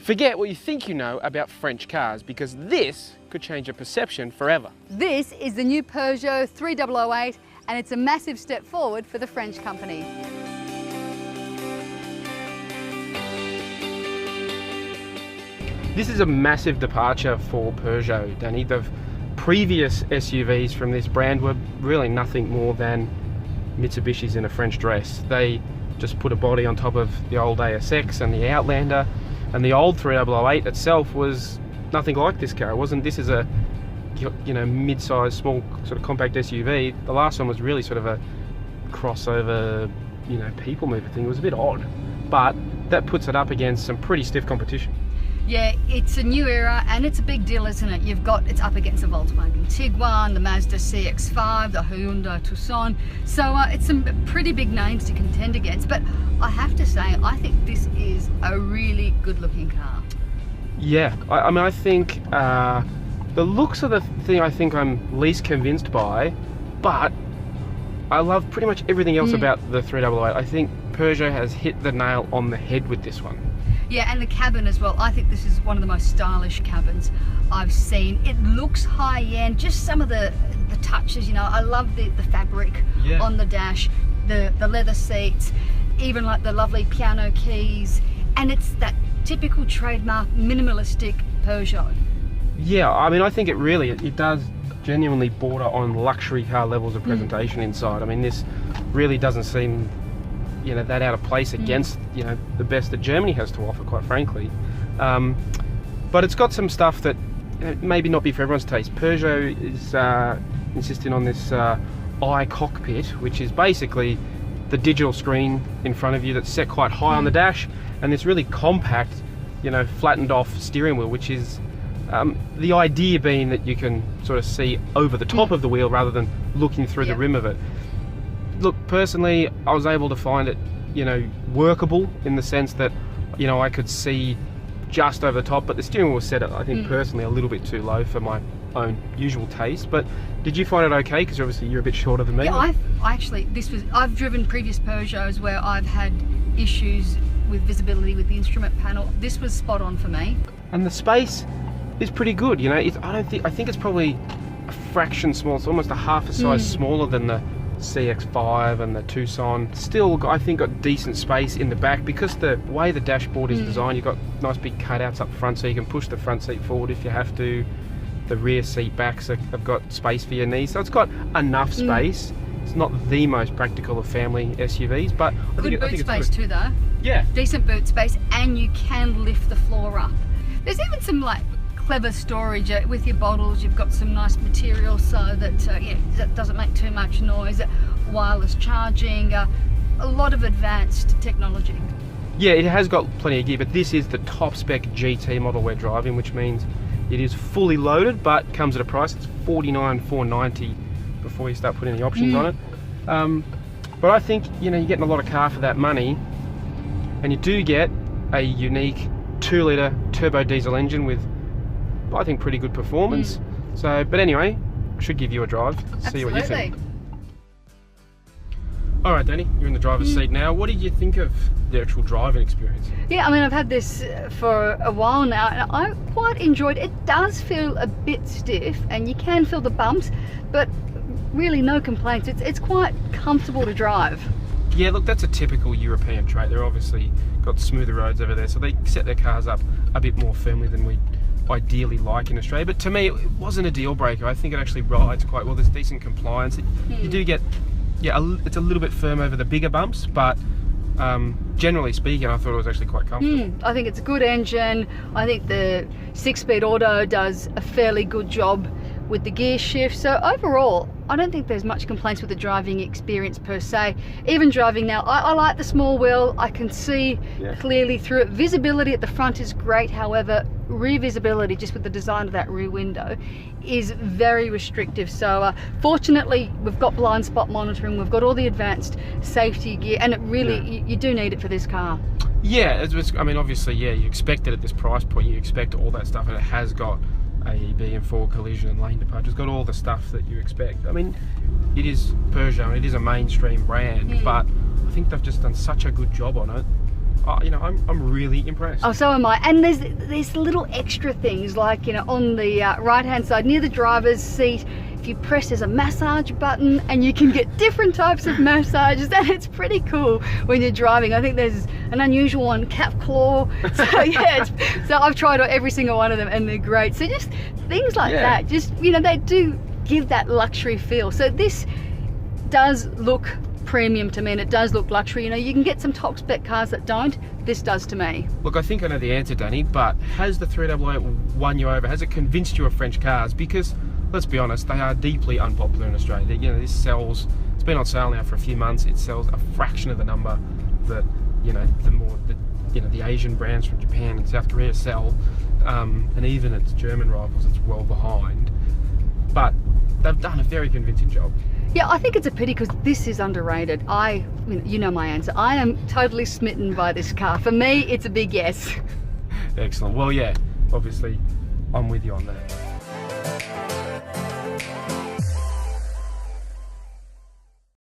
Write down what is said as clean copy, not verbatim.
Forget what you think you know about French cars, because this could change your perception forever. This is the new Peugeot 3008, and it's a massive step forward for the French company. This is a massive departure for Peugeot, Danny. The previous SUVs from this brand were really nothing more than Mitsubishis in a French dress. They just put a body on top of the old ASX and the Outlander, and the old 3008 itself was nothing like this car. It wasn't. This is a, you know, mid-sized, small sort of compact SUV. The last one was really sort of a crossover, you know, people mover thing. It was a bit odd, but that puts it up against some pretty stiff competition. Yeah, it's a new era and it's a big deal, isn't it? It's up against the Volkswagen Tiguan, the Mazda CX-5, the Hyundai Tucson. So it's some pretty big names to contend against. But I have to say, I think this is a really good looking car. Yeah, I mean, I think the looks are the thing I think I'm least convinced by, but I love pretty much everything else about the 3008. I think Peugeot has hit the nail on the head with this one. Yeah, and the cabin as well. I think this is one of the most stylish cabins I've seen. It looks high-end, just some of the touches, you know. I love the fabric on the dash, the leather seats, even like the lovely piano keys, and it's that typical trademark minimalistic Peugeot. Yeah, I mean, I think it does genuinely border on luxury car levels of presentation inside. I mean, this really doesn't seem, you know, that out of place against, you know, the best that Germany has to offer, quite frankly. But it's got some stuff that maybe not be for everyone's taste. Peugeot is insisting on this iCockpit, which is basically the digital screen in front of you that's set quite high on the dash, and this really compact, you know, flattened off steering wheel, which is the idea being that you can sort of see over the top of the wheel rather than looking through the rim of it. Look, personally, I was able to find it, you know, workable in the sense that, you know, I could see just over the top, but the steering wheel was set, I think, personally a little bit too low for my own usual taste. But did you find it okay? Because obviously you're a bit shorter than me. Yeah, I've driven previous Peugeots where I've had issues with visibility with the instrument panel. This was spot on for me. And the space is pretty good, you know. I think it's probably a fraction small. It's almost a half a size smaller than the CX-5 and the Tucson. Still, I think, got decent space in the back because the way the dashboard is designed. You've got nice big cutouts up front so you can push the front seat forward if you have to. The rear seat backs have got space for your knees, so it's got enough space. It's not the most practical of family SUVs, but I think boot space too, though. Yeah, decent boot space, and you can lift the floor up. There's even some like clever storage with your bottles. You've got some nice material so that that doesn't make too much noise. Wireless charging, a lot of advanced technology. Yeah, it has got plenty of gear, but this is the top spec GT model we're driving, which means it is fully loaded, but comes at a price. It's $49,490 before you start putting the options on it. But I think, you know, you're getting a lot of car for that money, and you do get a unique 2-litre turbo diesel engine with, I think, pretty good performance. So, but anyway, I should give you a drive, see what you think. All right, Danny, you're in the driver's seat now. What did you think of the actual driving experience? Yeah, I mean, I've had this for a while now, and I quite enjoyed it. It does feel a bit stiff, and you can feel the bumps, but really no complaints. It's quite comfortable to drive. Yeah, look, that's a typical European trait. They're obviously got smoother roads over there, so they set their cars up a bit more firmly than we ideally like in Australia. But to me, it wasn't a deal breaker. I think it actually rides quite well. There's decent compliance. You do get, it's a little bit firm over the bigger bumps, but generally speaking, I thought it was actually quite comfortable. I think it's a good engine. I think the 6-speed auto does a fairly good job with the gear shift. So overall, I don't think there's much complaints with the driving experience per se. Even driving now, I like the small wheel. I can see clearly through it. Visibility at the front is great. However, rear visibility, just with the design of that rear window, is very restrictive. So fortunately, we've got blind spot monitoring. We've got all the advanced safety gear, and it really, you do need it for this car. Yeah, I mean, obviously, yeah, you expect it at this price point. You expect all that stuff, and it has got AEB and forward collision and lane departure. It's got all the stuff that you expect. I mean, it is Peugeot, it is a mainstream brand, but I think they've just done such a good job on it. I'm really impressed. Oh, so am I. And there's little extra things like, on the right hand side near the driver's seat, if you press, there's a massage button and you can get different types of massages, and it's pretty cool when you're driving. I think there's an unusual one, calf claw. So yeah, so I've tried every single one of them and they're great. So just things like that, just, they do give that luxury feel. So this does look premium to me, and it does look luxury. You can get some top spec cars that don't. This does to me. Look, I think I know the answer, Danny, but has the 388 won you over? Has it convinced you of French cars? Because let's be honest, they are deeply unpopular in Australia. This sells, it's been on sale now for a few months, it sells a fraction of the number that, the Asian brands from Japan and South Korea sell, and even its German rivals, it's well behind. But they've done a very convincing job. Yeah, I think it's a pity because this is underrated. You know my answer. I am totally smitten by this car. For me, it's a big yes. Excellent. Well, yeah, obviously, I'm with you on that.